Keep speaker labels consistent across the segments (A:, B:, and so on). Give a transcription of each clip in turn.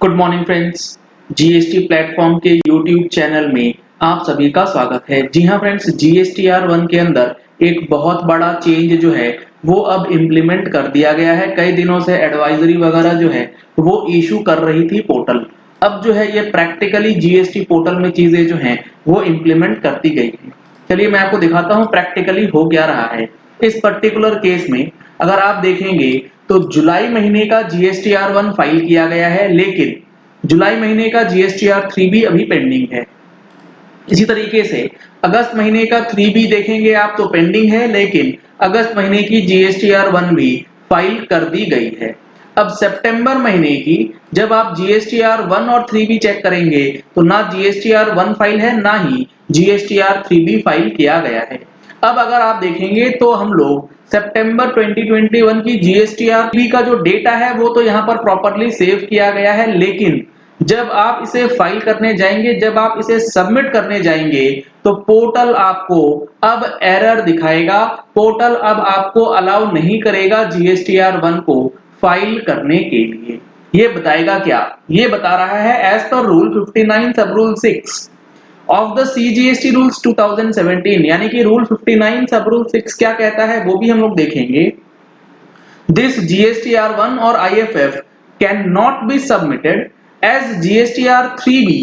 A: Good morning friends. GST platform के YouTube channel में आप सभी का स्वागत है। जी हाँ फ्रेंड्स, जीएसटीआर 1 के अंदर एक बहुत बड़ा चेंज जो है वो अब इम्प्लीमेंट कर दिया गया है। कई दिनों से एडवाइजरी वगैरह जो है वो इशू कर रही थी पोर्टल। अब जो है ये प्रैक्टिकली जीएसटी पोर्टल में चीजें जो हैं वो इम्प्लीमेंट करती गई है। चलिए मैं आपको दिखाता हूँ प्रैक्टिकली हो क्या रहा है। इस पर्टिकुलर केस में अगर आप देखेंगे तो जुलाई महीने का जीएसटीआर 1 फाइल किया गया है, लेकिन जुलाई महीने का जीएसटीआर 3 भी अभी पेंडिंग है। इसी तरीके से अगस्त महीने का 3 भी देखेंगे आप तो पेंडिंग है, लेकिन अगस्त महीने की जीएसटीआर 1 भी फाइल कर दी गई है। अब सितंबर महीने की जब आप जीएसटीआर 1 और 3 भी चेक करेंगे तो ना जीएसटीआर 1 फाइल है ना ही जीएसटीआर 3 भी फाइल किया गया है। अब अगर आप देखेंगे तो हम लोग सितंबर 2021 की जीएसटीआर का जो डेटा है वो तो यहाँ पर प्रॉपर्ली सेव किया गया है, लेकिन जब आप इसे फाइल करने जाएंगे, जब आप इसे सबमिट करने जाएंगे तो पोर्टल आपको अब एरर दिखाएगा। पोर्टल अब आपको अलाउ नहीं करेगा जीएसटीआर 1 को फाइल करने के लिए। ये बताएगा क्या? ये बता रहा है एज पर रूल 59 सब rule 6 of the CGST rules 2017, यानी कि रूल 59 सब रूल 6 क्या कहता है वो भी हम लोग देखेंगे। दिस जीएसटीआर 1 और IFF can not be submitted as GSTR 3B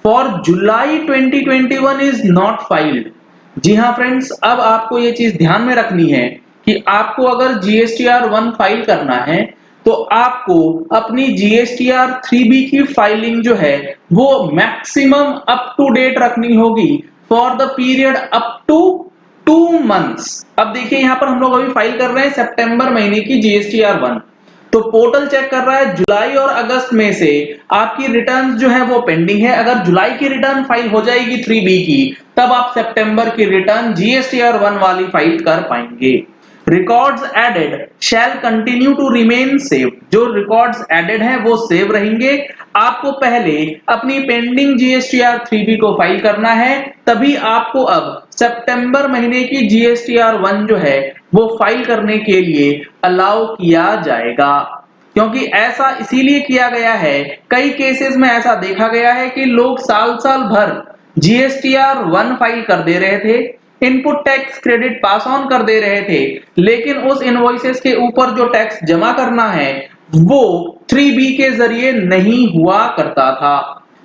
A: for July 2021 is not filed. जी हाँ फ्रेंड्स, अब आपको ये चीज ध्यान में रखनी है कि आपको अगर जीएसटीआर 1 फाइल करना है तो आपको अपनी जीएसटीआर 3B की फाइलिंग जो है वो मैक्सिमम अप टू डेट रखनी होगी for the period up to 2 months. अब देखिए यहाँ पर हम लोग अभी फाइल कर रहे हैं सितंबर महीने की जीएसटीआर 1, तो पोर्टल चेक कर रहा है जुलाई और अगस्त में से आपकी रिटर्न्स जो है वो पेंडिंग है। अगर जुलाई की रिटर्न फाइल हो जाएगी 3B की, तब आप सितंबर की रिटर्न जीएसटीआर 1 वाली फाइल कर पाएंगे। Records added shall continue to remain save. जो रिकॉर्ड्स एडेड हैं वो सेव रहेंगे। आपको पहले अपनी पेंडिंग जीएसटीआर 3B को फाइल करना है, तभी आपको अब सितंबर महीने की जीएसटीआर 1 जो है वो फाइल करने के लिए अलाउ किया जाएगा। क्योंकि ऐसा इसीलिए किया गया है, कई केसेस में ऐसा देखा गया है कि लोग साल साल भर जीएसटीआर 1 फाइल कर दे रहे थे, input tax credit pass on कर दे रहे थे, लेकिन उस इनवॉइसेस के ऊपर जो टैक्स जमा करना है वो 3B के जरिए नहीं हुआ करता था।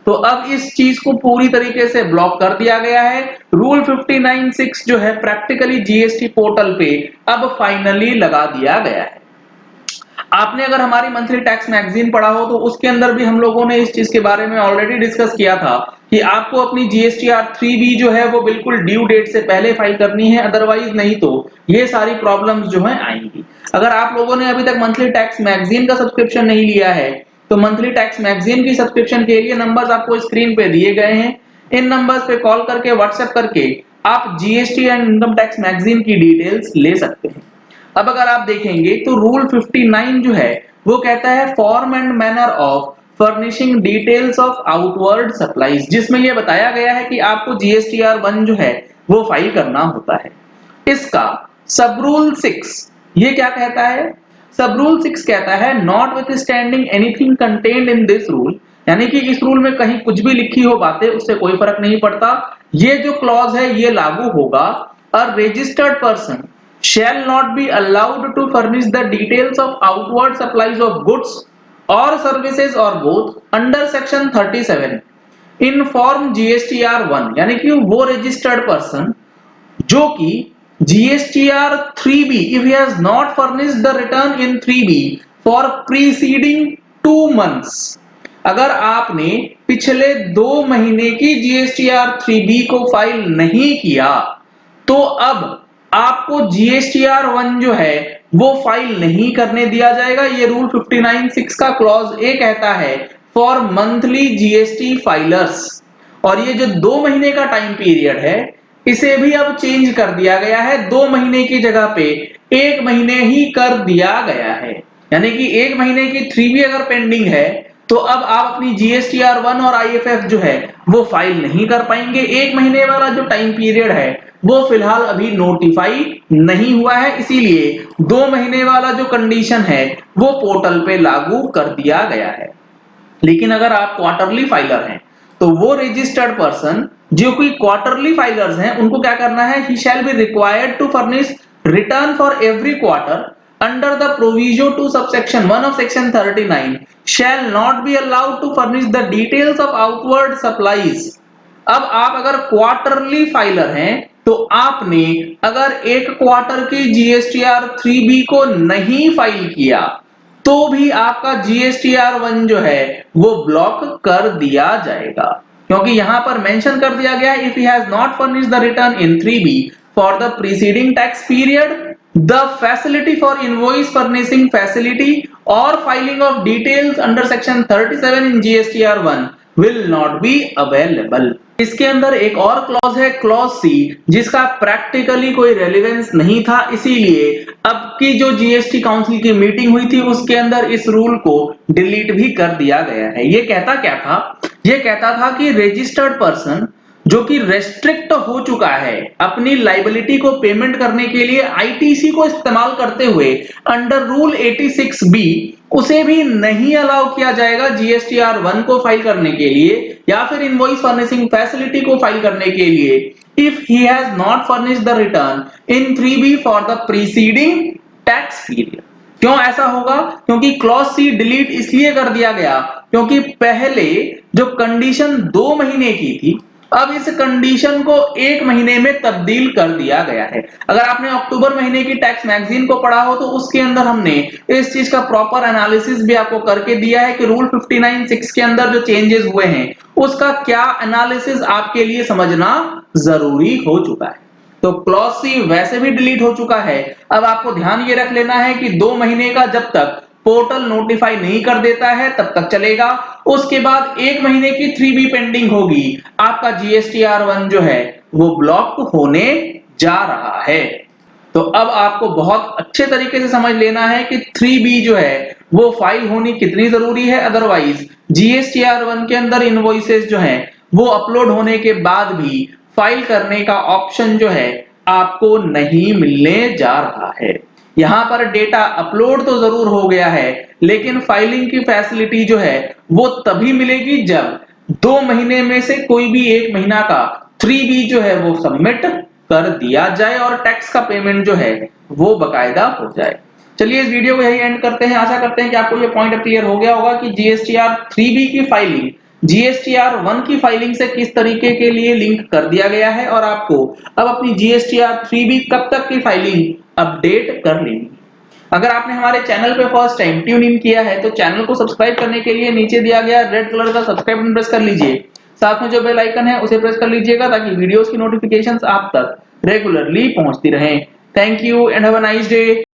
A: तो अब इस चीज को पूरी तरीके से ब्लॉक कर दिया गया है। रूल 59(6) जो है प्रैक्टिकली जीएसटी पोर्टल पे अब फाइनली लगा दिया गया है। आपने अगर हमारी मंथली टैक्स मैगजीन पढ़ा हो तो उसके अंदर भी हम लोगों ने इस चीज के बारे में ऑलरेडी डिस्कस किया था कि आपको अपनी जीएसटीआर 3B जो है वो बिल्कुल ड्यू डेट से पहले फाइल करनी है, अदरवाइज नहीं तो ये सारी प्रॉब्लम्स जो है आएंगी। अगर आप लोगों ने अभी तक मंथली टैक्स मैगजीन का सब्सक्रिप्शन नहीं लिया है तो मंथली टैक्स मैगजीन की सब्सक्रिप्शन के लिए नंबर्स आपको स्क्रीन पे दिए गए हैं। इन नंबर्स पे कॉल करके व्हाट्सएप करके आप GST and income tax magazine की डिटेल्स ले सकते हैं। अब अगर आप देखेंगे तो रूल 59 जो है वो कहता है form and manner of furnishing details of outward supplies, जिसमें ये बताया गया है कि आपको जीएसटीआर 1 जो है वो फाइल करना होता है। इसका सब रूल 6 ये क्या कहता है? सब रूल 6 कहता है not with standing anything contained in this rule, यानी कि इस रूल में कहीं कुछ भी लिखी हो बातें उससे कोई फर्क नहीं पड़ता। ये जो क्लॉज है ये लागू होगा। A registered person shall not be allowed to furnish the details of outward supplies of goods or services or both under section 37 in form GSTR 1, यानी कि वो रजिस्टर्ड पर्सन जो कि GSTR 3B if he has not furnished the return in 3B for preceding 2 months, अगर आपने पिछले 2 महीने की GSTR 3B को फाइल नहीं किया तो अब आपको जीएसटीआर 1 जो है वो फाइल नहीं करने दिया जाएगा। ये रूल 59(6) का क्लॉज ए कहता है फॉर मंथली जीएसटी फाइलर्स। और ये जो 2 महीने का टाइम पीरियड है इसे भी अब चेंज कर दिया गया है। 2 महीने की जगह पे 1 महीने ही कर दिया गया है, यानी कि 1 महीने की 3B अगर पेंडिंग है तो अब आप अपनी जीएसटीआर 1 और आईएफएफ जो है वो फाइल नहीं कर पाएंगे। 1 महीने वाला जो टाइम पीरियड है वो फिलहाल अभी नोटिफाई नहीं हुआ है, इसीलिए 2 महीने वाला जो कंडीशन है वो पोर्टल पे लागू कर दिया गया है। लेकिन अगर आप क्वार्टरली फाइलर हैं तो वो रजिस्टर्ड पर्सन जो कोई क्वार्टरली फाइलर्स हैं उनको क्या करना है, he shall be required to furnish return for every quarter under the proviso to subsection 1 of section 39 shall not be allowed to furnish the details of outward supplies। अब आप अगर क्वार्टरली फाइलर हैं तो आपने अगर एक क्वार्टर की GSTR 3B को नहीं फाइल किया तो भी आपका जीएसटीआर 1 जो है वो ब्लॉक कर दिया जाएगा, क्योंकि यहां पर मेंशन कर दिया गया है if he has not furnished the return in 3B for the preceding tax period the facility for invoice furnishing facility or filing of details under section 37 in GSTR 1 will not be available। इसके अंदर एक और clause है clause C जिसका practically कोई relevance नहीं था, इसीलिए अब की जो जीएसटी काउंसिल की मीटिंग हुई थी उसके अंदर इस रूल को डिलीट भी कर दिया गया है। ये कहता क्या था, ये कहता था कि रजिस्टर्ड पर्सन जो कि रेस्ट्रिक्ट हो चुका है अपनी लाइबिलिटी को पेमेंट करने के लिए आईटीसी को इस्तेमाल करते हुए अंडर रूल 86B उसे भी नहीं अलाउ किया जाएगा जीएसटीआर 1 को फाइल करने के लिए या फिर इनवॉइस फर्निशिंग फैसिलिटी को फाइल करने के लिए if he has not furnished the return in 3B for the preceding tax period. क्यों ऐसा होगा, क्योंकि क्लॉज सी डिलीट इसलिए कर दिया गया क्योंकि पहले जो कंडीशन 2 महीने की थी अब इस कंडीशन को 1 महीने में तब्दील कर दिया गया है। अगर आपने अक्टूबर महीने की टैक्स मैगजीन को पढ़ा हो तो उसके अंदर हमने इस चीज का प्रॉपर एनालिसिस भी आपको करके दिया है कि रूल 59(6) के अंदर जो चेंजेस हुए हैं उसका क्या एनालिसिस आपके लिए समझना जरूरी हो चुका है। तो क्लॉज सी वैसे भी डिलीट हो चुका है। अब आपको ध्यान ये रख लेना है कि 2 महीने का जब तक पोर्टल नोटिफाई नहीं कर देता है तब तक चलेगा, उसके बाद 1 महीने की 3B पेंडिंग होगी, आपका जीएसटीआर 1 जो है वो ब्लॉक होने जा रहा है। तो अब आपको बहुत अच्छे तरीके से समझ लेना है कि 3B जो है वो फाइल होनी कितनी जरूरी है, अदरवाइज जीएसटीआर 1 के अंदर इनवॉइसेस जो हैं वो अपलोड होने के बाद भी फाइल करने का ऑप्शन जो है आपको नहीं मिलने जा रहा है। यहां पर डेटा अपलोड तो जरूर हो गया है लेकिन फाइलिंग की फैसिलिटी जो है वो तभी मिलेगी जब 2 महीने में से कोई भी 1 महीना का 3B जो है वो सबमिट कर दिया जाए और टैक्स का पेमेंट जो है वो बकायदा हो जाए। चलिए इस वीडियो को यही एंड करते हैं। आशा करते हैं कि आपको ये पॉइंट क्लियर हो गया होगा कि जीएसटीआर 3B की फाइलिंग जीएसटीआर 1 की फाइलिंग से किस तरीके के लिए लिंक कर दिया गया है और आपको अब अपनी जीएसटीआर 3B कब तक की फाइलिंग अपडेट कर लेनी। अगर आपने हमारे चैनल पे फर्स्ट टाइम ट्यून इन किया है तो चैनल को सब्सक्राइब करने के लिए नीचे दिया गया रेड कलर का सब्सक्राइब बटन प्रेस कर लीजिए, साथ में जो बेल आइकन है उसे प्रेस कर लीजिएगा ताकि वीडियोस की नोटिफिकेशंस आप तक रेगुलरली पहुंचती रहें। Thank you and have a nice day.